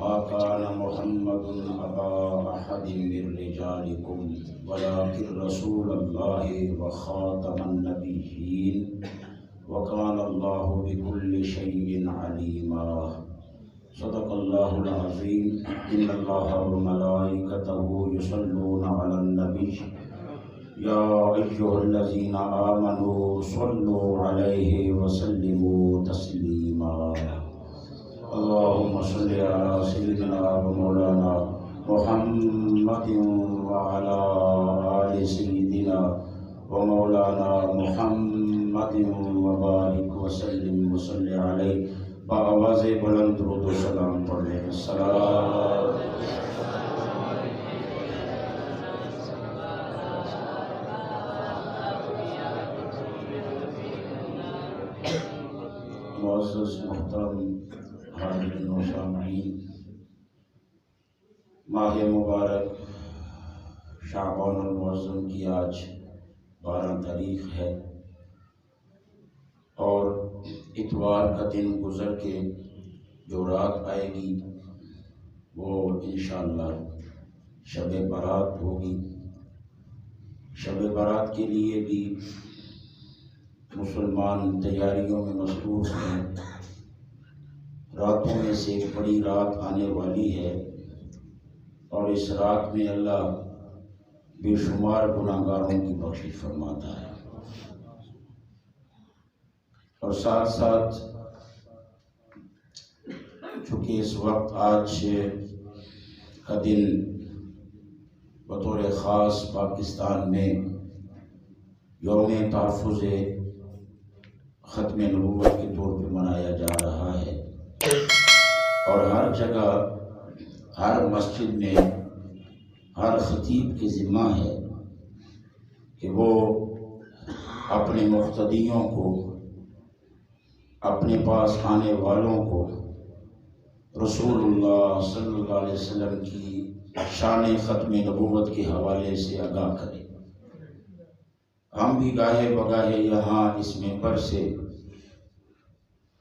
ما كان محمد أبا أحد من رجالكم ولكن رسول الله وخاتم النبيين وكان الله بكل شيء عليما صدق الله العظيم إن الله وملائكته يصلون على النبي يا أيها الذين آمنوا صلوا عليه وسلموا تسليما اللهم صل على سيدنا ومولانا محمد وعلى آل سيدنا ومولانا محمد وبارك وسلم وصل عليه بآواز بلند درود و سلام پڑھ لیں السلام معزز محترم حاضرین و سامعین، ماہ مبارک شعبان المعظم کی آج 12 تاریخ ہے اور اتوار کا دن گزر کے جو رات آئے گی وہ انشاءاللہ شب برات ہوگی۔ شب برات کے لیے بھی مسلمان تیاریوں میں مصروف ہیں۔ راتوں میں سے ایک بڑی رات آنے والی ہے اور اس رات میں اللہ بے شمار گناہگاروں کی بخشش فرماتا ہے، اور ساتھ ساتھ چونکہ اس وقت آج کا دن بطور خاص پاکستان میں یوم تحفظ ختم نبوت کے طور پہ منایا جا رہا ہے، اور ہر جگہ ہر مسجد میں ہر خطیب کی ذمہ ہے کہ وہ اپنے مقتدیوں کو، اپنے پاس آنے والوں کو رسول اللہ صلی اللہ علیہ وسلم کی شان ختم نبوت کے حوالے سے آگاہ کرے۔ ہم بھی گاہے بگاہے یہاں اس منبر سے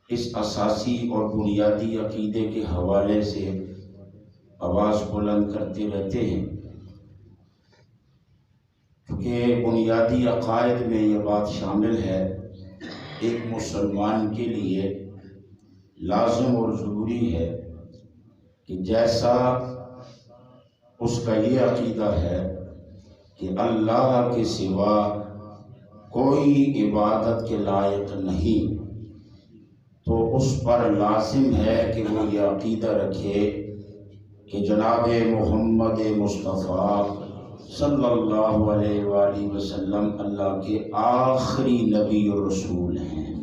اس اساسی اور بنیادی عقیدے کے حوالے سے آواز بلند کرتے رہتے ہیں، کیونکہ بنیادی عقائد میں یہ بات شامل ہے، ایک مسلمان کے لیے لازم اور ضروری ہے کہ جیسا اس کا یہ عقیدہ ہے کہ اللہ کے سوا کوئی عبادت کے لائق نہیں، تو اس پر لازم ہے کہ وہ یہ عقیدہ رکھے کہ جناب محمد مصطفیٰ صلی اللہ علیہ وآلہ وسلم اللہ کے آخری نبی اور رسول ہیں۔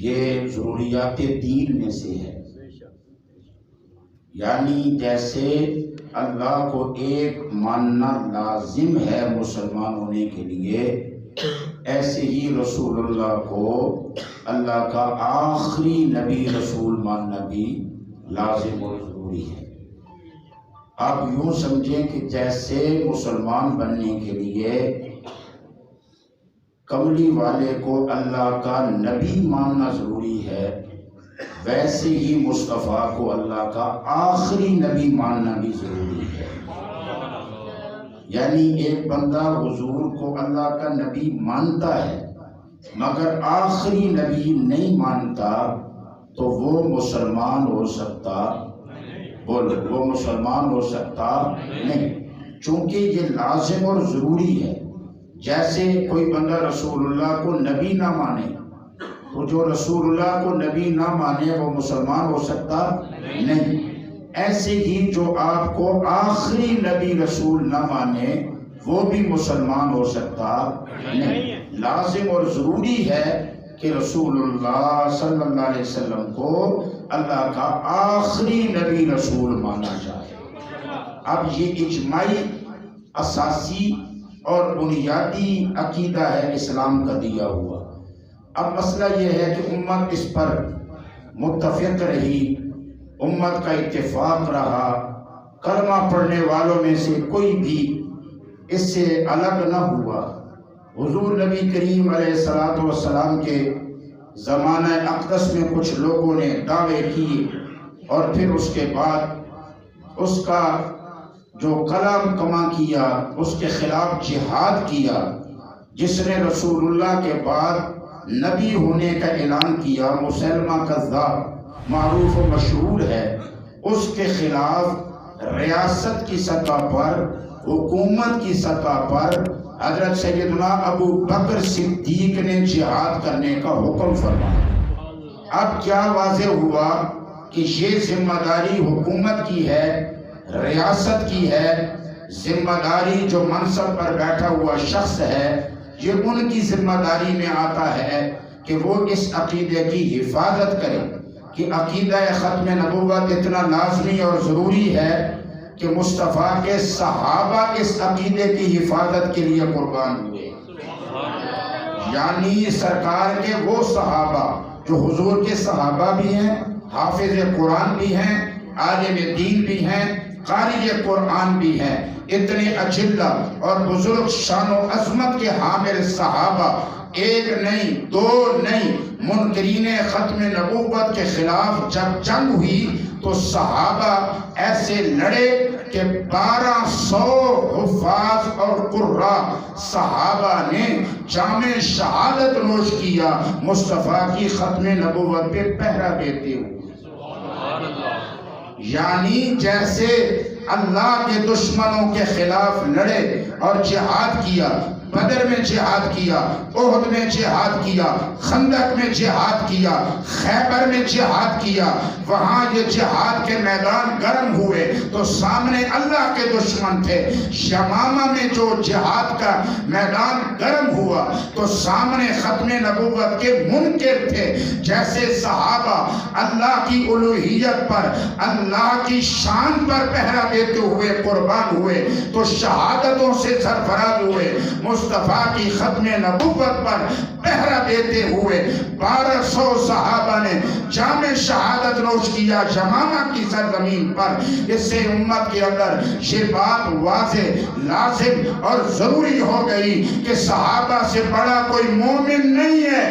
یہ ضروریات دین میں سے ہے، یعنی جیسے اللہ کو ایک ماننا لازم ہے مسلمان ہونے کے لیے، ایسے ہی رسول اللہ کو اللہ کا آخری نبی رسول ماننا بھی لازم اور ضروری ہے۔ آپ یوں سمجھیں کہ جیسے مسلمان بننے کے لیے کملی والے کو اللہ کا نبی ماننا ضروری ہے، ویسے ہی مصطفیٰ کو اللہ کا آخری نبی ماننا بھی ضروری ہے۔ یعنی ایک بندہ حضور کو اللہ کا نبی مانتا ہے مگر آخری نبی نہیں مانتا تو وہ مسلمان ہو سکتا، وہ مسلمان ہو سکتا نہیں، چونکہ یہ لازم اور ضروری ہے۔ جیسے کوئی بندہ رسول اللہ کو نبی نہ مانے تو جو رسول اللہ کو نبی نہ مانے وہ مسلمان ہو سکتا نہیں، ایسے ہی جو آپ کو آخری نبی رسول نہ مانے وہ بھی مسلمان ہو سکتا نہیں۔ لازم اور ضروری ہے کہ رسول اللہ صلی اللہ علیہ وسلم کو اللہ کا آخری نبی رسول مانا جائے۔ اب یہ اجماعی اساسی اور بنیادی عقیدہ ہے اسلام کا دیا ہوا۔ اب مسئلہ یہ ہے کہ امت اس پر متفق رہی، امت کا اتفاق رہا، کلمہ پڑھنے والوں میں سے کوئی بھی اس سے الگ نہ ہوا۔ حضور نبی کریم علیہ السلام کے زمانہ اقدس میں کچھ لوگوں نے دعوے کیے اور پھر اس کے بعد اس کا جو کلام کما کیا اس کے خلاف جہاد کیا. جس نے رسول اللہ کے بعد نبی ہونے کا اعلان کیا مسلمہ کذاب معروف و مشہور ہے، اس کے خلاف ریاست کی سطح پر، حکومت کی سطح پر حضرت سیدنا ابو بکر صدیق نے جہاد کرنے کا حکم فرمایا. اب کیا واضح ہوا کہ یہ ذمہ داری حکومت کی ہے، ریاست کی ہے. ذمہ داری جو منصب پر بیٹھا ہوا شخص ہے یہ ان کی ذمہ داری میں آتا ہے کہ وہ اس عقیدے کی حفاظت کرے کہ عقیدہ ختم نبوت اتنا لازمی اور ضروری ہے کہ مصطفیٰ کے صحابہ اس عقیدے کی حفاظت کے لیے قربان ہوئے. یعنی سرکار کے وہ صحابہ جو حضور کے صحابہ بھی ہیں، حافظ قرآن بھی ہیں، عالم دین بھی ہیں، قاری قرآن بھی ہیں، اتنے اجلہ اور بزرگ شان و عظمت کے حامل صحابہ، ایک نہیں دو نہیں، منکرین ختم نبوت کے خلاف جب جنگ ہوئی تو صحابہ ایسے لڑے کہ 1200 حفاظ اور قراء صحابہ نے جام شہادت نوش کیا مصطفیٰ کی ختم نبوت پہ پہرا دیتے ہوئے. یعنی جیسے اللہ کے دشمنوں کے خلاف لڑے اور جہاد کیا، بدر میں جہاد کیا، احد میں جہاد کیا، خندق میں جہاد کیا، خیبر میں جہاد کیا، وہاں یہ جہاد کے میدان گرم ہوئے تو سامنے اللہ کے دشمن تھے. یمامہ میں جو جہاد کا میدان گرم ہوا تو سامنے ختم نبوت کے منکر تھے. جیسے صحابہ اللہ کی الوہیت پر، اللہ کی شان پر پہرا دیتے ہوئے قربان ہوئے تو شہادتوں سے سرفراز ہوئے. مصطفیٰ کی ختم نبوت پر پہرا دیتے ہوئے 1200 صحابہ نے جام شہادت نوش کیا یمامہ کی سرزمین پر. اس سے امت کے اندر یہ بات واضح، لازم اور ضروری ہو گئی کہ صحابہ سے بڑا کوئی مومن نہیں ہے،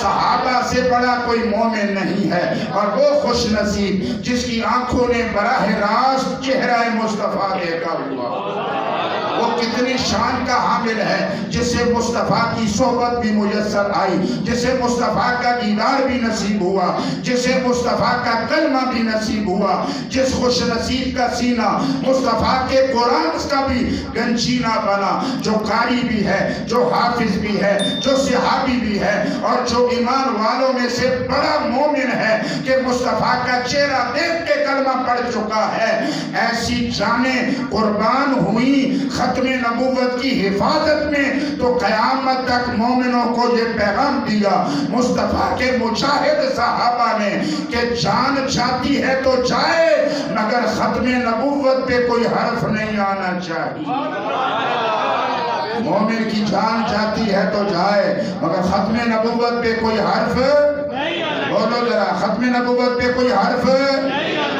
صحابہ سے بڑا کوئی مومن نہیں ہے. اور وہ خوش نصیب جس کی آنکھوں نے براہ راست چہرہ مصطفیٰ دیکھا ہوا، وہ کتنی شان کا حامل ہے جسے مصطفیٰ کی صحبت بھی میسر آئی، جسے مصطفیٰ کا دیدار بھی نصیب ہوا، جسے مصطفیٰ کا کلمہ بھی نصیب ہوا، جس خوش نصیب کا سینہ مصطفیٰ کے قرآن کا بھی گنجینہ بنا، جو قاری بھی ہے، جو حافظ بھی ہے، جو صحابی بھی ہے اور جو ایمان والوں میں سے بڑا مومن ہے کہ مصطفیٰ کا چہرہ دیکھ کے کلمہ پڑھ چکا ہے. ایسی جانیں قربان ہوئی ختم نبوت کی حفاظت میں تو قیامت تک مومنوں کو یہ پیغام دیا مصطفیٰ کے مجاہد صحابہ نے کہ جان جاتی ہے تو جائے مگر ختم نبوت پہ کوئی حرف نہیں آنا چاہیے. مومن کی جان جاتی ہے تو جائے مگر ختم نبوت پہ کوئی حرف، بولو ذرا ختم نبوت پہ کوئی حرف،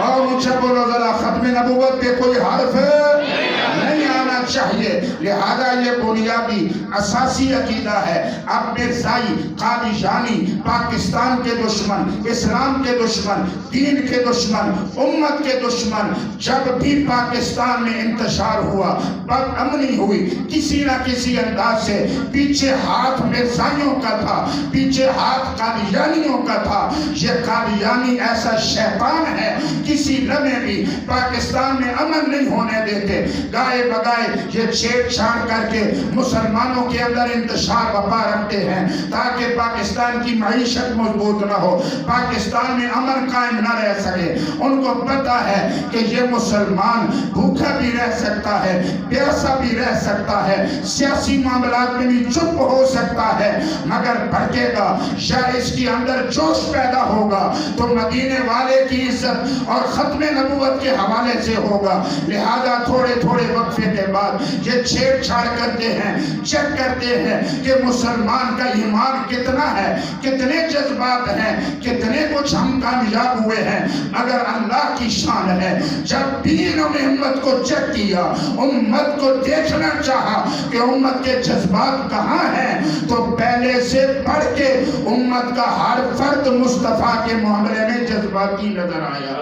اور مجھے بولو ذرا ختم نبوت پہ کوئی حرف نہیں آنا چاہیے. لہذا یہ بنیادی اساسی عقیدہ ہے. اب مرزائی، قادیانی، پاکستان کے دشمن، اسلام کے دشمن، دین کے دشمن، امت کے دشمن جب بھی پاکستان میں انتشار ہوا، بد امنی ہوئی، کسی نہ کسی انداز سے پیچھے ہاتھ مرزائیوں کا تھا، پیچھے ہاتھ قادیانیوں کا تھا. یہ قادیانی ایسا شیطان ہے کسی لمحے بھی پاکستان میں امن نہیں ہونے دیتے. گائے بگائے یہ چھیڑ چھاڑ کر کے مسلمانوں کے اندر انتشار بپا رکھتے ہیں تاکہ پاکستان کی معیشت مضبوط نہ ہو، پاکستان میں امن قائم نہ رہ سکے. ان کو پتا ہے کہ یہ مسلمان بھوکا بھی رہ سکتا ہے، پیاسا بھی رہ سکتا ہے، سیاسی معاملات میں بھی چپ ہو سکتا ہے، مگر بھڑکے گا یا اس کے اندر جوش پیدا ہوگا تو مدینے والے کی عزت اور ختم نبوت کے حوالے سے ہوگا. لہذا تھوڑے تھوڑے وقفے کے بعد بعد یہ چھیڑ چھاڑ کرتے ہیں، چیک کرتے ہیں کہ مسلمان کا ایمان کتنا ہے، کتنے جذبات ہیں، کتنے کچھ ہم کامیاب ہوئے ہیں۔ اگر اللہ کی شان ہے، جب بھی انہوں نے امت کو چیک کیا، امت کو دیکھنا چاہا کہ امت کے جذبات کہاں ہیں، تو پہلے سے پڑھ کے امت کا ہر فرد مصطفیٰ کے معاملے میں جذباتی نظر آیا۔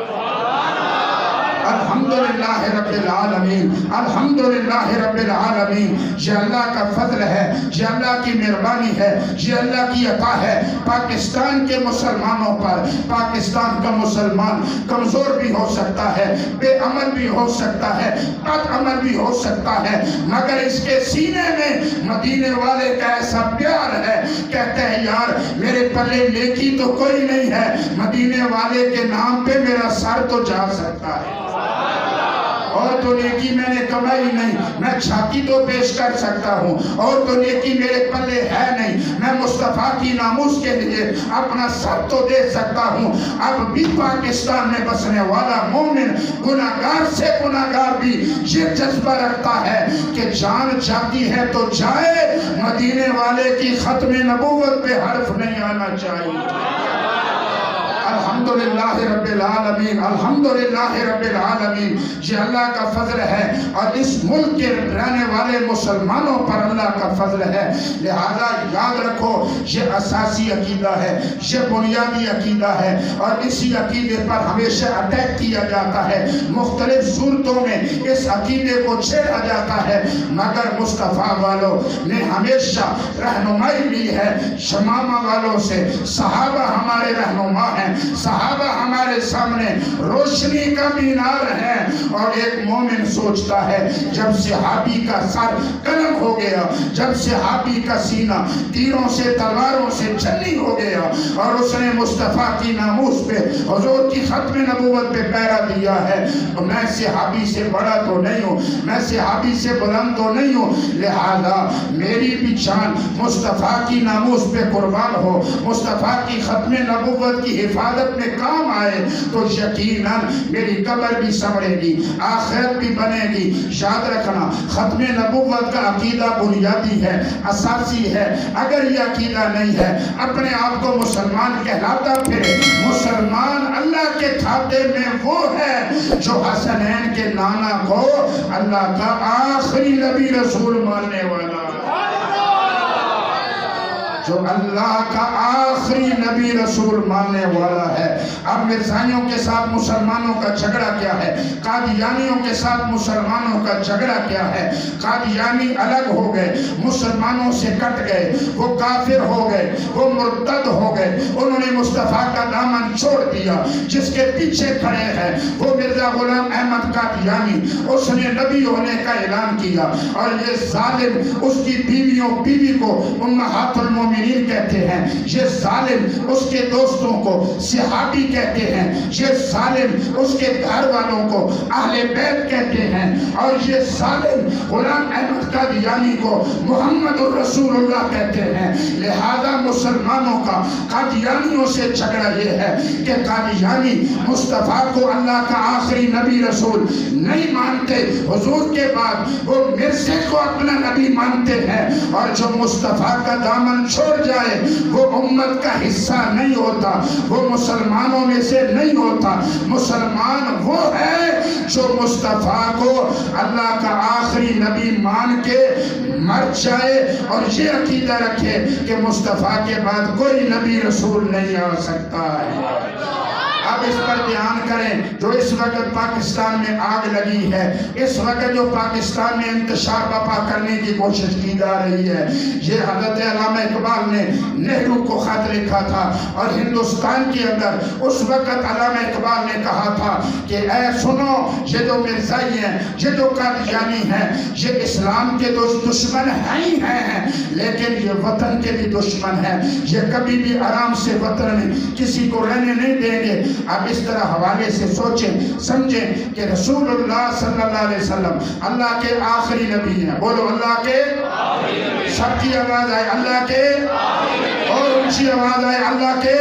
الحمدللہ رب العالمین، الحمدللہ رب العالمین۔ یہ اللہ کا فضل ہے، یہ اللہ کی مہربانی ہے، یہ اللہ کی عطا ہے پاکستان کے مسلمانوں پر۔ پاکستان کا مسلمان کمزور بھی ہو سکتا ہے، بے عمل بھی ہو سکتا ہے، بد عمل بھی ہو سکتا ہے، مگر اس کے سینے میں مدینے والے کا ایسا پیار ہے، کہتے ہیں یار میرے پلے نیکی تو کوئی نہیں ہے، مدینے والے کے نام پہ میرا سر تو جا سکتا ہے، اور تو نیکی میں نے کمائی نہیں، میں چھاتی تو پیش کر سکتا ہوں، اور تو نیکی میرے پلے ہے نہیں، میں مصطفیٰ کی ناموس کے لیے اپنا سر تو دے سکتا ہوں۔ اب بھی پاکستان میں بسنے والا مومن گناہگار سے گناہگار بھی یہ جذبہ رکھتا ہے کہ جان جاتی ہے تو جائے، مدینے والے کی ختم نبوت پہ حرف نہیں آنا چاہیے۔ الحمدللہ رب العالمین، الحمدللہ رب العالمین۔ یہ اللہ کا فضل ہے اور اس ملک کے رہنے والے مسلمانوں پر اللہ کا فضل ہے، لہذا یاد رکھو یہ اساسی عقیدہ ہے، یہ بنیادی عقیدہ ہے، اور اسی عقیدے پر ہمیشہ اٹیک کیا جاتا ہے، مختلف صورتوں میں اس عقیدے کو چھیڑا جاتا ہے، مگر مصطفیٰ والوں نے ہمیشہ رہنمائی لی ہے شمامہ والوں سے۔ صحابہ ہمارے رہنما ہیں، صحابہ ہمارے سامنے روشنی کا مینار ہے، اور ایک مومن سوچتا ہے جب صحابی کا سر قلم ہو گیا، جب صحابی کا سینہ تیروں سے تلواروں سے چنی ہو گیا، اور اس نے مصطفیٰ کی ناموس پہ حضور کی ختم نبوت پہ پیرا دیا ہے، تو میں صحابی سے بڑا تو نہیں ہوں، میں صحابی سے بلند تو نہیں ہوں، لہذا میری بھی جان مصطفیٰ کی ناموس پہ قربان ہو، مصطفیٰ کی ختم نبوت کی حفاظت میں کام آئے، تو یقیناً میری قبر بھی سنورے گی، آخرت بھی بنے گی۔ یاد رکھنا ختم نبوت کا عقیدہ بنیادی ہے، اساسی ہے۔ اگر یہ عقیدہ نہیں ہے، اپنے آپ کو مسلمان کہلاتا پھرے، مسلمان اللہ کے کھاتے میں وہ ہے جو حسنین کے نانا کو اللہ کا آخری نبی رسول ماننے والا، جو اللہ کا آخری نبی رسول ماننے والا ہے۔ اب مرزائیوں کے ساتھ مسلمانوں کا جھگڑا کیا ہے، قادیانیوں کے ساتھ مسلمانوں کا جھگڑا کیا ہے۔ قادیانی الگ ہو گئے، مسلمانوں سے کٹ گئے، وہ کافر ہو گئے، وہ مرتد ہو گئے، انہوں نے مصطفیٰ کا دامن چھوڑ دیا۔ جس کے پیچھے کھڑے ہیں وہ مرزا غلام احمد قادیانی، اس نے نبی ہونے کا اعلان کیا، اور یہ ظالم اس کی بیوی کو امہات المومنین کہتے ہیں، یہ ظالم اس کے دوستوں کو صحابی کہتے ہیں، یہ ظالم اس کے گھر والوں کو اہل بیت کہتے ہیں، اور یہ ظالم غلام احمد قادیانی کو محمد الرسول اللہ کہتے ہیں۔ لہذا مسلمانوں کا قادیانیوں سے جھگڑا یہ ہے کہ قادیانی مصطفیٰ کو اللہ کا آخری نبی رسول نہیں مانتے، حضور کے بعد وہ مرزے کو اپنا نبی مانتے ہیں، اور جو مصطفیٰ کا دامن چھوڑ جائے وہ امت کا حصہ نہیں ہوتا، وہ مسلمانوں میں سے نہیں ہوتا۔ مسلمان وہ ہے جو مصطفیٰ کو اللہ کا آخری نبی مان کے مر جائے، اور یہ عقیدہ رکھے کہ مصطفیٰ کے بعد کوئی نبی رسول نہیں آ سکتا ہے۔ اب اس پر دھیان کریں، جو اس وقت پاکستان میں آگ لگی ہے، اس وقت جو پاکستان میں انتشار برپا کرنے کی کوشش کی جا رہی ہے، یہ حضرت علامہ اقبال نے نہرو کو خط لکھا تھا، اور ہندوستان کے اندر اس وقت علامہ اقبال نے کہا تھا کہ اے سنو، یہ جو مرزائی ہیں، یہ جو قادیانی ہیں، یہ اسلام کے دشمن ہی ہیں، لیکن یہ وطن کے بھی دشمن ہیں، یہ کبھی بھی آرام سے وطن میں کسی کو رہنے نہیں دیں گے۔ اب اس طرح حوالے سے سوچیں سمجھیں کہ رسول اللہ صلی اللہ علیہ وسلم اللہ کے آخری نبی ہیں۔ بولو اللہ کے آخری نبی، سب کی آواز آئے اللہ کے آخری نبی، اور اونچی آواز آئے اللہ کے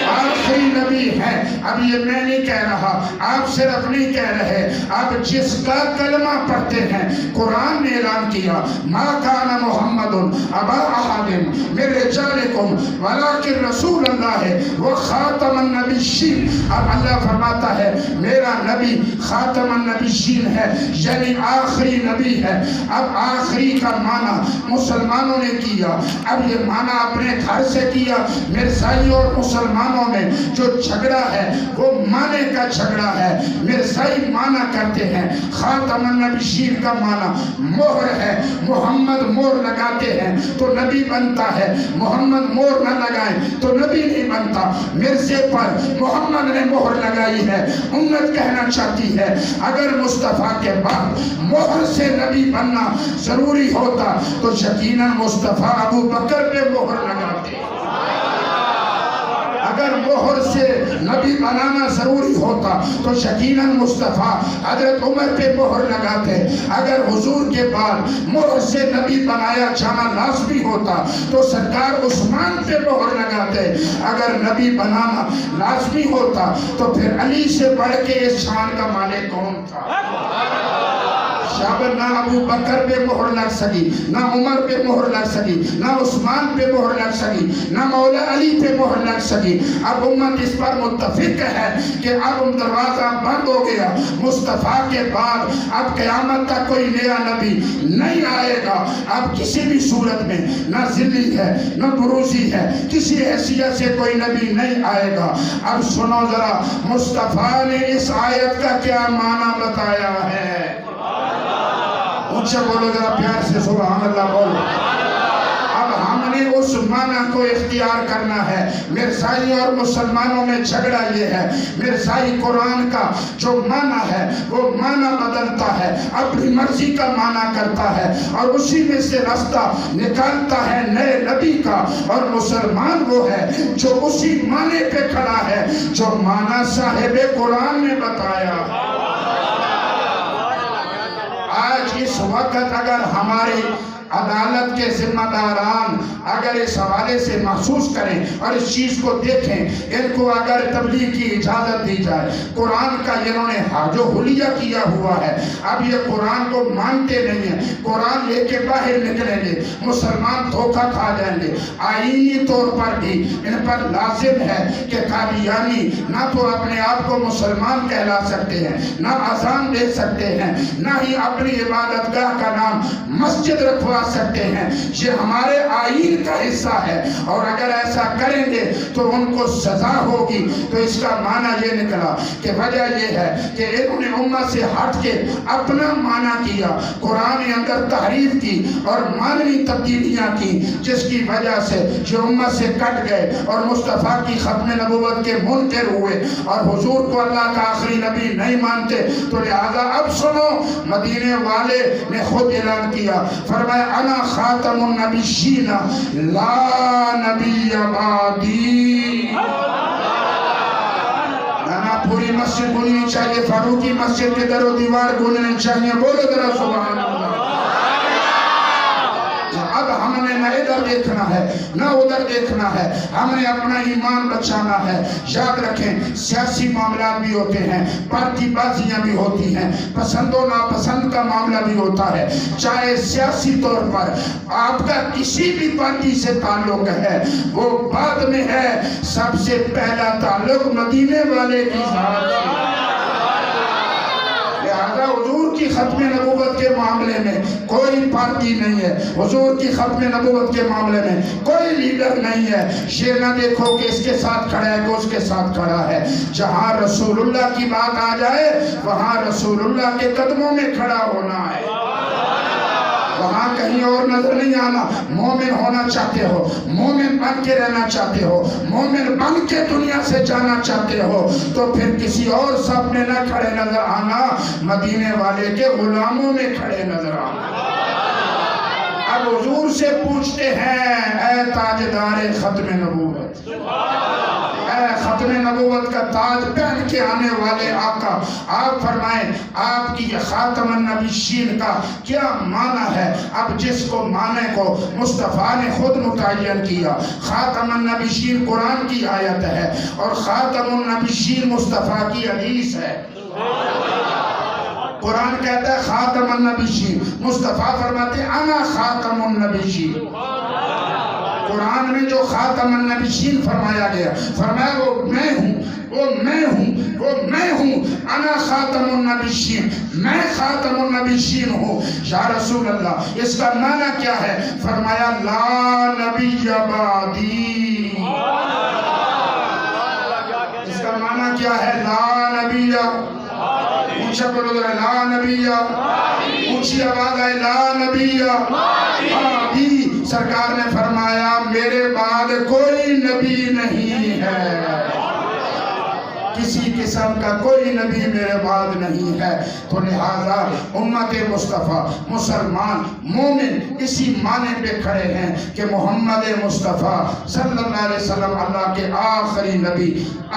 آخری نبی ہیں۔ اب یہ میں نہیں کہہ رہا، آپ صرف نہیں کہہ رہے، اب جس کا کلمہ پڑھتے ہیں قرآن نے اعلان کیا ما کان محمد ابا احد من رجالکم ولکن رسول اللہ و خاتم النبیین۔ اب اللہ فرماتا ہے میرا نبی خاتم النبیین ہے، یعنی آخری نبی ہے۔ اب آخری کا معنی مسلمانوں نے کیا، اب یہ معنی اپنے گھر سے کیا۔ مرزائی اور مسلمانوں میں جو جھگڑا ہے وہ معنی کا جھگڑا ہے۔ مرزائی معنی کرتے ہیں خاتم النبیین کا معنی مہر ہے، محمد مہر لگاتے ہیں تو نبی بنتا ہے، محمد مہر نہ لگائیں تو نبی نہیں بنتا۔ مرزے پر محمد نے مہر لگائی ہے، امت کہنا چاہتی ہے اگر مصطفیٰ کے بعد مہر سے نبی بننا ضروری ہوتا تو یقیناً مصطفیٰ ابو بکر پہ مہر لگاتے۔ اگر مہر سے نبی بنانا ضروری ہوتا تو یقیناً مصطفیٰ حضرت عمر پہ مہر لگاتے۔ اگر حضور کے بعد مہر سے نبی بنایا جانا لازمی ہوتا تو سرکار عثمان پہ مہر لگاتے۔ اگر نبی بنانا لازمی ہوتا تو پھر علی سے بڑھ کے اس شان کا مالک کون تھا؟ نہ ابو بکر پہ مہر لگ سکی، نہ عمر پہ مہر لگ سکی، نہ عثمان پہ مہر لگ سکی، نہ مولا علی پہ مہر لگ سکی۔ اب امت اس پر متفق ہے کہ اب دروازہ بند ہو گیا، مصطفیٰ کے بعد اب قیامت تک کوئی نیا نبی نہیں آئے گا۔ اب کسی بھی صورت میں نہ ذلی ہے نہ بروزی ہے، کسی حیثیت سے کوئی نبی نہیں آئے گا۔ اب سنو ذرا مصطفیٰ نے اس آیت کا کیا معنی بتایا ہے؟ اونچا بولو ذرا پیار سے سبحان اللہ بولو۔ اب ہم نے اس معنی کو اختیار کرنا ہے۔ مرزائی اور مسلمانوں میں جھگڑا یہ ہے، مرزائی قرآن کا جو معنی ہے وہ معنی بدلتا ہے، اپنی مرضی کا معنی کرتا ہے اور اسی میں سے راستہ نکالتا ہے نئے نبی کا، اور مسلمان وہ ہے جو اسی معنی پہ کھڑا ہے جو معنی صاحب قرآن نے بتایا۔ آج اس وقت اگر ہماری عدالت کے ذمہ داران اگر اس حوالے سے محسوس کریں اور اس چیز کو دیکھیں، ان کو اگر تبلیغ کی اجازت دی جائے، قرآن کا انہوں نے حاجو حلیہ کیا ہوا ہے، اب یہ قرآن کو مانتے نہیں ہیں، قرآن لے کے باہر نکلیں گے، مسلمان دھوکہ کھا جائیں گے۔ آئینی طور پر بھی ان پر لازم ہے کہ قادیانی نہ تو اپنے آپ کو مسلمان کہلا سکتے ہیں، نہ اذان دے سکتے ہیں، نہ ہی اپنی عبادت گاہ کا نام مسجد رکھوا سکتے ہیں۔ یہ ہمارے آئین کا حصہ ہے اور اگر ایسا کریں گے تو ان کو سزا ہوگی۔ تو اس کا معنی یہ نکلا کہ وجہ یہ ہے کہ انہوں نے امت سے ہٹ کے اپنا معنی کیا، قرآن کے اندر تحریف کی اور معنوی تبدیلیاں کی، جس کی وجہ سے جو امت سے کٹ گئے اور مصطفیٰ کی ختم نبوت کے منکر ہوئے اور حضور کو اللہ کا آخری نبی نہیں مانتے۔ تو لہذا اب سنو، مدینے والے نے خود اعلان کیا، فرمایا انا خاتم النبیین لا نبی بعدی۔ نا پوری مسجد گونجنی چاہیے، فاروقی مسجد کے در و دیوار گونجنے چاہیے، بولو ذرا سبحان اللہ۔ اب ہم نے نہ ادھر دیکھنا ہے نہ ادھر دیکھنا ہے، ہم نے اپنا ایمان بچانا ہے۔ یاد رکھیں سیاسی معاملات بھی ہوتے ہیں، پارٹی بازیاں بھی ہوتی ہیں، پسند و ناپسند کا معاملہ بھی ہوتا ہے۔ چاہے سیاسی طور پر آپ کا کسی بھی پارٹی سے تعلق ہے وہ بعد میں ہے، سب سے پہلا تعلق مدینے والے کی ذات سے۔ لہذا حضور کی ختم نبوت کے معاملے میں کوئی پارٹی نہیں ہے، حضور کی ختم نبوت کے معاملے میں کوئی لیڈر نہیں ہے۔ یہ نہ دیکھو کہ اس کے ساتھ کھڑا ہے کہ اس کے ساتھ کھڑا ہے، جہاں رسول اللہ کی بات آ جائے وہاں رسول اللہ کے قدموں میں کھڑا ہونا ہے، وہاں کہیں اور نظر نہیں آنا۔ مومن ہونا چاہتے ہو، مومن بن کے رہنا چاہتے ہو، مومن بن کے دنیا سے جانا چاہتے ہو تو پھر کسی اور صف میں نہ کھڑے نظر آنا، مدینے والے کے غلاموں میں کھڑے نظر آنا۔ اب حضور سے پوچھتے ہیں اے تاجدار ختم نبوت، اے ختم ختم نبوت کا تاج پہن کے آنے والے آقا، آپ فرمائیں آپ کی یہ خاتم النبیین کا کیا معنی ہے؟ اب جس کو معنی کو مصطفیٰ نے خود متعین کیا، خاتم النبیین قرآن کی آیت ہے اور خاتم النبیین مصطفیٰ کی حدیث ہے۔ قرآن کہتا ہے خاتم النبیین، مصطفیٰ فرماتے ہیں انا خاتم النبیین۔ قرآن میں جو خاتم النبیین فرمایا گیا، فرمایا وہ میں ہوں، وہ میں ہوں، وہ میں ہوں، انا خاتم النبیین، میں خاتم النبیین ہوں۔ یا رسول اللہ اس کا معنی کیا ہے؟ فرمایا لا نبی بعدی۔ اس کا معنی کیا ہے؟ لا نبی، اونچا بولو لا نبی، اونچی آواز ہے لا نبی بعدی۔ سرکار نے فرمایا میرے بعد کوئی نبی نہیں ہے، کسی قسم کا کوئی نبی میرے بعد نہیں ہے۔ تو لہذا امت مصطفیٰ مسلمان مومن اسی معنی پہ کھڑے ہیں کہ محمد مصطفیٰ صلی اللہ علیہ وسلم اللہ کے آخری نبی،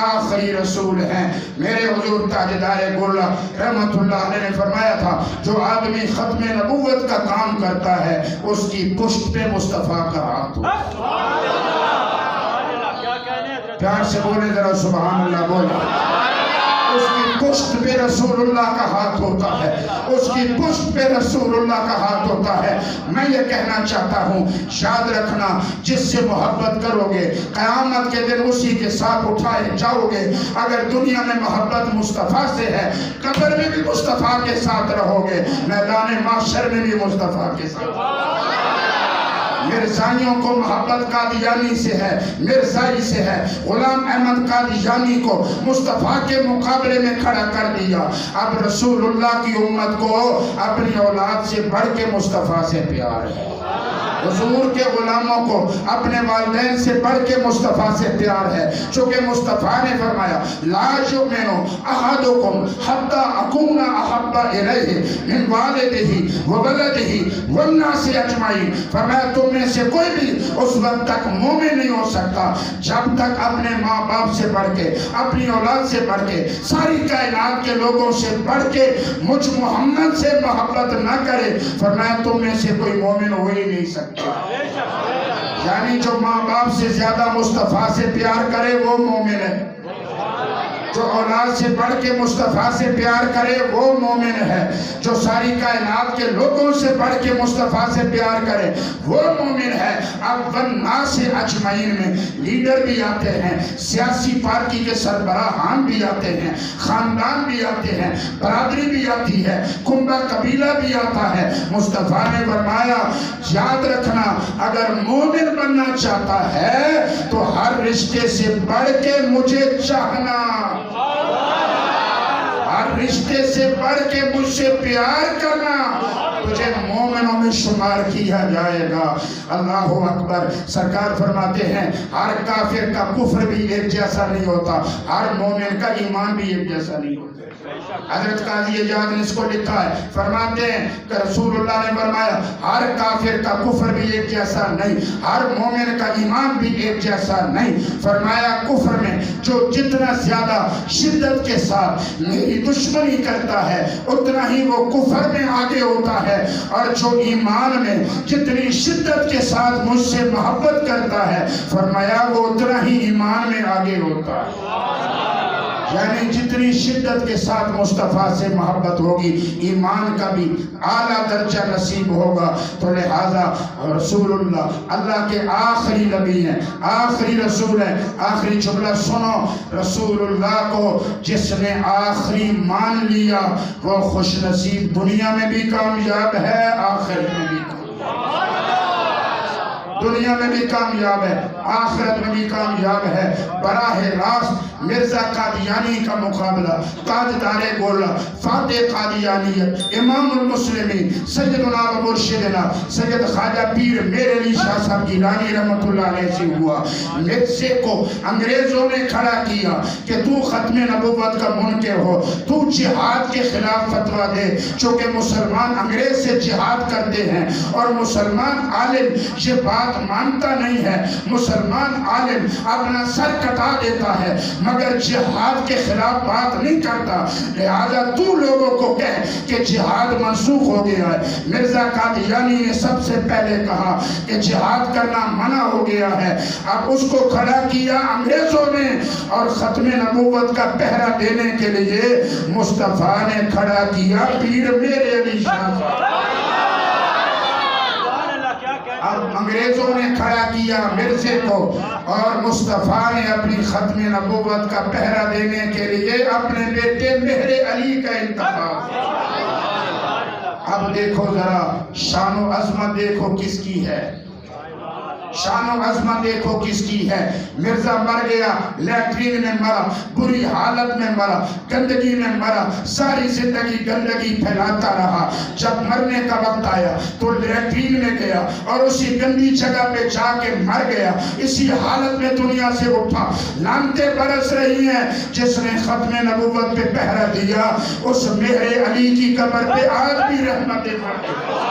آخری رسول ہیں۔ میرے حضور تاجدار گولہ رحمت اللہ علیہ نے فرمایا تھا جو آدمی ختم نبوت کا کام کرتا ہے اس کی پشت پہ مصطفیٰ کا ہاتھ ہوتا ہے۔ پیار سے بولے ذرا سبحان اللہ بولے۔ اس کی پشت پہ رسول اللہ کا ہاتھ ہوتا ہے، اس کی پشت پہ رسول اللہ کا ہاتھ ہوتا ہے۔ میں یہ کہنا چاہتا ہوں یاد رکھنا جس سے محبت کرو گے قیامت کے دن اسی کے ساتھ اٹھائے جاؤ گے۔ اگر دنیا میں محبت مصطفیٰ سے ہے قبر میں بھی مصطفیٰ کے ساتھ رہو گے، میدان محشر میں بھی مصطفیٰ کے ساتھ۔ مرزائیوں کو محبت قادیانی سے ہے، مرزائی سے ہے۔ غلام احمد قادیانی کو مصطفیٰ کے مقابلے میں کھڑا کر دیا۔ اب رسول اللہ کی امت کو اپنی اولاد سے بڑھ کے مصطفیٰ سے پیار ہے، حضور کے غلاموں کو اپنے والدین سے بڑھ کے مصطفیٰ سے پیار ہے، چونکہ مصطفیٰ نے فرمایا لا یؤمن احدکم حتی اکون احب الیہ من والدہ وولدہ والناس اجمعین۔ فرمایا تم میں سے کوئی بھی اس وقت تک مومن نہیں ہو سکتا جب تک اپنے ماں باپ سے بڑھ کے، اپنی اولاد سے بڑھ کے، ساری کائنات کے لوگوں سے بڑھ کے مجھ محمد سے محبت نہ کرے۔ فرمایا تم میں سے کوئی مومن ہو ہی نہیں سکتا۔ یعنی جو ماں باپ سے زیادہ مصطفیٰ سے پیار کرے وہ مومن ہے، جو اولاد سے بڑھ کے مصطفیٰ سے پیار کرے وہ مومن ہے، جو ساری کائنات کے لوگوں سے بڑھ کے مصطفیٰ سے پیار کرے وہ مومن ہے۔ اب والناس اجمعین میں لیڈر بھی آتے ہیں، سیاسی پارٹی کے سربراہان بھی آتے ہیں، خاندان بھی آتے ہیں، برادری بھی آتی ہے، کنبہ قبیلہ بھی آتا ہے۔ مصطفیٰ نے فرمایا یاد رکھنا اگر مومن بننا چاہتا ہے تو ہر رشتے سے بڑھ کے مجھے چاہنا، ہر رشتے سے بڑھ کے مجھ سے پیار کرنا، تجھے مومنوں میں شمار کیا جائے گا۔ اللہ اکبر۔ سرکار فرماتے ہیں ہر کافر کا کفر بھی ایک جیسا نہیں ہوتا، ہر مومن کا ایمان بھی ایک جیسا نہیں ہوتا۔ حضرت قاضی اجاد نے اس کو لکھا ہے، فرماتے ہیں کہ رسول اللہ نے فرمایا ہر کافر کا کفر بھی ایک جیسا نہیں، ہر مومن کا ایمان بھی ایک جیسا نہیں۔ فرمایا کفر میں جو جتنا زیادہ شدت کے ساتھ میری دشمنی کرتا ہے اتنا ہی وہ کفر میں آگے ہوتا ہے، اور جو ایمان میں جتنی شدت کے ساتھ مجھ سے محبت کرتا ہے فرمایا وہ اتنا ہی ایمان میں آگے ہوتا ہے۔ یعنی جتنی شدت کے ساتھ مصطفیٰ سے محبت ہوگی ایمان کا بھی اعلیٰ درجہ نصیب ہوگا۔ تو لہذا رسول اللہ اللہ کے آخری نبی ہیں، آخری رسول ہیں۔ آخری جملہ سنو، رسول اللہ کو جس نے آخری مان لیا وہ خوش نصیب، دنیا میں بھی کامیاب ہے آخرت میں بھی کامیاب ہے، دنیا میں بھی کامیاب ہے آخرت میں بھی کامیاب ہے۔ براہ راست مرزا قادیانی کا مقابلہ تاجدار گولہ فاتح قادیانیت امام المسلمین سیدنا و مرشدنا سید خواجہ پیر میرے علی شاہ صاحب گیلانی رحمت اللہ علیہ سے ہوا۔ مرزے کو انگریزوں نے کھڑا کیا کہ تو ختم نبوت کا منکر ہو، تو جہاد کے خلاف فتویٰ دے، چونکہ مسلمان انگریز سے جہاد کرتے ہیں اور مسلمان عالم یہ بات مانتا نہیں ہے، مسلمان عالم اپنا سر کٹا دیتا ہے، مگر جہاد کے خلاف بات نہیں کرتا، لہذا تو لوگوں کو کہہ کہ جہاد منسوخ ہو گیا ہے۔ مرزا قادیانی نے سب سے پہلے کہا کہ جہاد کرنا منع ہو گیا ہے، اب اس کو کھڑا کیا انگریزوں نے، اور ختم نبوت کا پہرا دینے کے لیے مصطفیٰ نے کھڑا کیا پیر میرے علی شاہ صاحب۔ اب انگریزوں نے کھڑا کیا مرزے کو، اور مصطفیٰ نے اپنی ختم نبوت کا پہرا دینے کے لیے اپنے بیٹے مہر علی کا انتخاب کیا۔ اب دیکھو ذرا شان و عظمت دیکھو کس کی ہے، شان و عظمت دیکھو کس کی ہے۔ مرزا مر گیا، لیٹرین میں مرا، بری حالت میں مرا، گندگی میں مرا، ساری زندگی گندگی پھیلاتا رہا۔ جب مرنے کا وقت آیا تو لیٹرین میں گیا اور اسی گندی جگہ پہ جا کے مر گیا، اسی حالت میں دنیا سے اٹھا۔ لعنتیں برس رہی ہیں، جس نے ختم نبوت پہ پہرا دیا اس مہر علی کی قبر پہ آج بھی رحمتیں پڑتی۔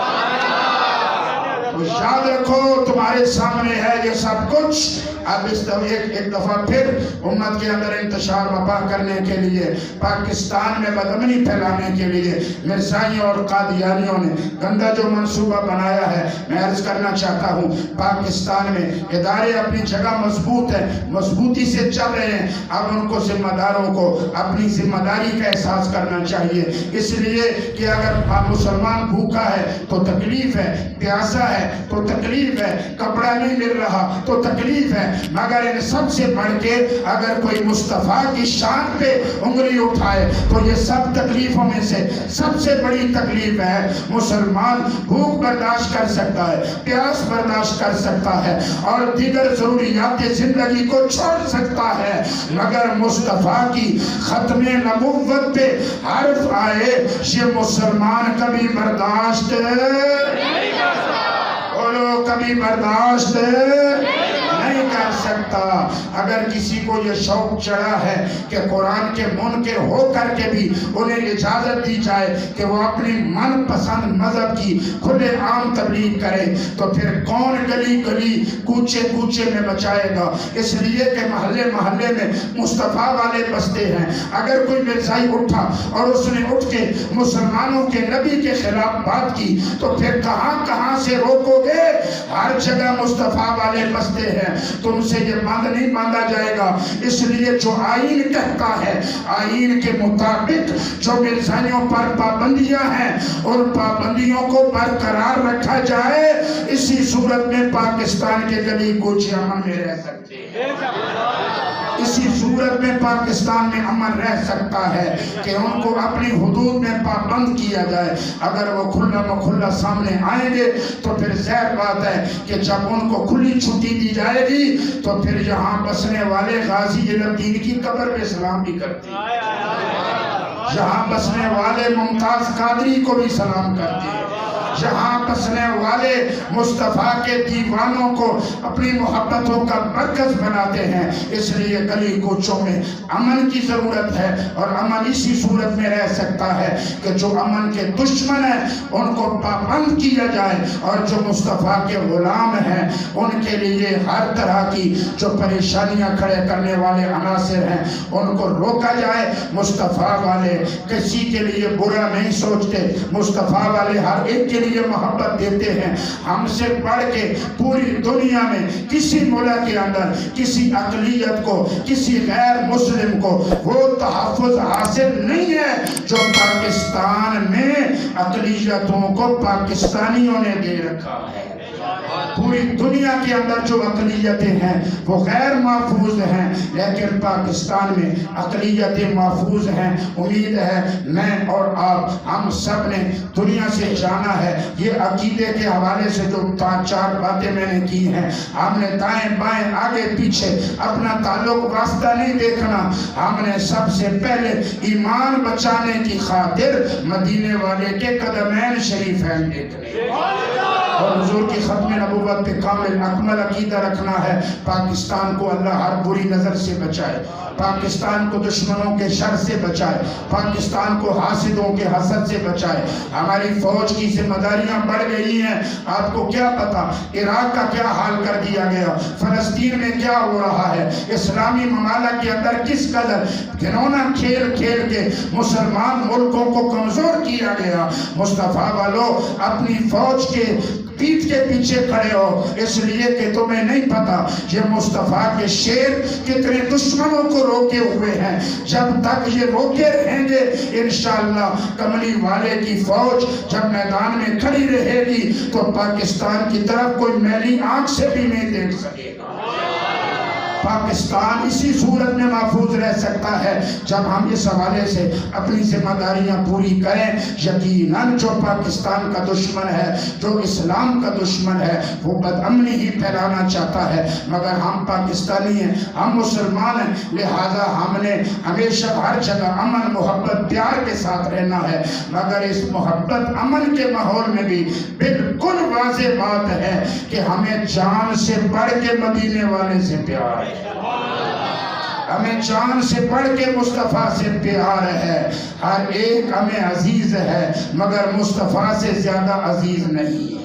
یاد رکھو تمہارے سامنے ہے یہ سب کچھ۔ اب اس ایک دفعہ پھر امت کے اندر انتشار وبا کرنے کے لیے، پاکستان میں بدامنی پھیلانے کے لیے مرزائیوں اور قادیانیوں نے گندا جو منصوبہ بنایا ہے، میں عرض کرنا چاہتا ہوں پاکستان میں ادارے اپنی جگہ مضبوط ہے، مضبوطی سے چل رہے ہیں۔ اب ان کو ذمہ داروں کو اپنی ذمہ داری کا احساس کرنا چاہیے، اس لیے کہ اگر مسلمان بھوکا ہے تو تکلیف ہے، پیاسا ہے تو تکلیف ہے، کپڑا نہیں مل رہا تو تکلیف ہے، مگر ان سب سے بڑھ کے اگر کوئی مصطفیٰ کی شان پہ انگلی اٹھائے تو یہ سب تکلیفوں میں سے سب سے بڑی تکلیف ہے۔ مسلمان بھوک برداشت کر سکتا ہے، پیاس برداشت کر سکتا ہے اور دیگر ضروریات زندگی کو چھوڑ سکتا ہے، مگر مصطفیٰ کی ختم نبوت پہ حرف آئے یہ مسلمان کبھی برداشت نہیں کر سکتا، کبھی برداشت نہیں کر سکتا۔ اگر کسی کو یہ شوق چڑھا ہے کہ قرآن کے منکر ہو کر کے بھی انہیں اجازت دی جائے کہ وہ اپنی من پسند مذہب کی کھلے عام تبلیغ کرے، تو پھر کون گلی گلی کوچے کوچے میں بچائے گا؟ اس لیے کہ محلے محلے میں مصطفیٰ والے بستے ہیں۔ اگر کوئی مرزائی اٹھا اور اس نے اٹھ کے مسلمانوں کے نبی کے خلاف بات کی تو پھر کہاں کہاں سے روکو گے؟ ہر جگہ مصطفیٰ والے بستے ہیں، تم سے یہ باندھ نہیں باندھا جائے گا۔ اس لیے جو آئین کہتا ہے، آئین کے مطابق جو مرزائیوں پر پابندیاں ہیں ان پابندیوں کو برقرار رکھا جائے، اسی صورت میں پاکستان کے گلی کوچے امن میں رہ سکتے ہیں، اسی صورت میں پاکستان میں امن رہ سکتا ہے کہ ان کو اپنی حدود میں پابند کیا جائے۔ اگر وہ کھلا مکھلا سامنے آئیں گے تو پھر ظاہر بات ہے کہ جب ان کو کھلی چھٹی دی جائے گی تو پھر یہاں بسنے والے غازی علم الدین کی قبر پہ سلام بھی کرتے ہیں، یہاں بسنے والے ممتاز قادری کو بھی سلام کرتے ہیں، یہاں بسنے والے مصطفیٰ کے دیوانوں کو اپنی محبتوں کا مرکز بناتے ہیں۔ اس لیے گلی کوچوں میں امن کی ضرورت ہے، اور امن اسی صورت میں رہ سکتا ہے کہ جو امن کے دشمن ہیں ان کو پابند کیا جائے، اور جو مصطفیٰ کے غلام ہیں ان کے لیے ہر طرح کی جو پریشانیاں کھڑے کرنے والے عناصر ہیں ان کو روکا جائے۔ مصطفیٰ والے کسی کے لیے برا نہیں سوچتے، مصطفیٰ والے ہر ایک کے لیے محبت دیتے ہیں۔ ہم سے بڑھ کے پوری دنیا میں کسی ملک کے اندر کسی اقلیت کو، کسی غیر مسلم کو وہ تحفظ حاصل نہیں ہے جو پاکستان میں اقلیتوں کو پاکستانیوں نے دے رکھا ہے۔ پوری دنیا کے اندر جو اقلیتیں ہیں وہ غیر محفوظ ہیں، لیکن پاکستان میں اقلیتیں محفوظ ہیں۔ امید ہے میں اور آپ ہم سب نے دنیا سے جانا ہے۔ یہ عقیدے کے حوالے سے جو چار باتیں میں نے کی ہیں، ہم نے دائیں بائیں آگے پیچھے اپنا تعلق واسطہ نہیں دیکھنا، ہم نے سب سے پہلے ایمان بچانے کی خاطر مدینے والے کے قدمین شریفین دیکھنے اور حضور کی ختم نبوت پہ کامل اکمل عقیدہ رکھنا ہے۔ پاکستان کو اللہ ہر بری نظر سے بچائے۔ پاکستان کو دشمنوں کے شر سے بچائے، پاکستان کو حاسدوں کے حسد سے بچائے۔ ہماری فوج کی ذمہ داریاں بڑھ گئی ہیں، آپ کو کیا پتا عراق کا کیا حال کر دیا گیا، فلسطین میں کیا ہو رہا ہے، اسلامی ممالک کے اندر کس قدر گھنونا کھیل کھیل کے مسلمان ملکوں کو کمزور کیا گیا۔ مصطفیٰ والو اپنی فوج کے پیٹھ کے پیچھے کھڑے ہو، اس لیے کہ تمہیں نہیں پتا یہ مصطفیٰ کے شیر کتنے دشمنوں کو روکے ہوئے ہیں۔ جب تک یہ روکے رہیں گے انشاءاللہ کملی والے کی فوج جب میدان میں کھڑی رہے گی تو پاکستان کی طرف کوئی میلی آنکھ سے بھی نہیں دیکھ سکے گا۔ پاکستان اسی صورت میں محفوظ رہ سکتا ہے جب ہم اس حوالے سے اپنی ذمہ داریاں پوری کریں۔ یقیناً جو پاکستان کا دشمن ہے، جو اسلام کا دشمن ہے، وہ بدامنی ہی پھیلانا چاہتا ہے، مگر ہم پاکستانی ہیں، ہم مسلمان ہیں، لہذا ہم نے ہمیشہ ہر جگہ امن محبت پیار کے ساتھ رہنا ہے۔ مگر اس محبت امن کے ماحول میں بھی بالکل واضح بات ہے کہ ہمیں جان سے بڑھ کے مدینے والے سے پیار ہے، ہمیں جان سے بڑھ کے مصطفیٰ سے پیار ہے۔ ہر ایک ہمیں عزیز ہے مگر مصطفیٰ سے زیادہ عزیز نہیں ہے۔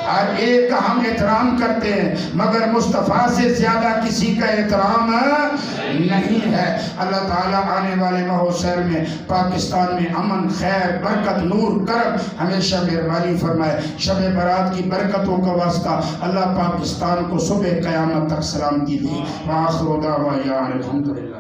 ہر ایک کا ہم احترام کرتے ہیں مگر مصطفیٰ سے زیادہ کسی کا احترام نہیں ہے۔ اللہ تعالیٰ آنے والے ماہ و سیر میں پاکستان میں امن، خیر، برکت، نور، کرم ہمیشہ مہربانی فرمائے۔ شب برات کی برکتوں کا واسطہ اللہ پاکستان کو صبح قیامت تک سلامتی دے۔ وآخر دعوانا الحمدللہ۔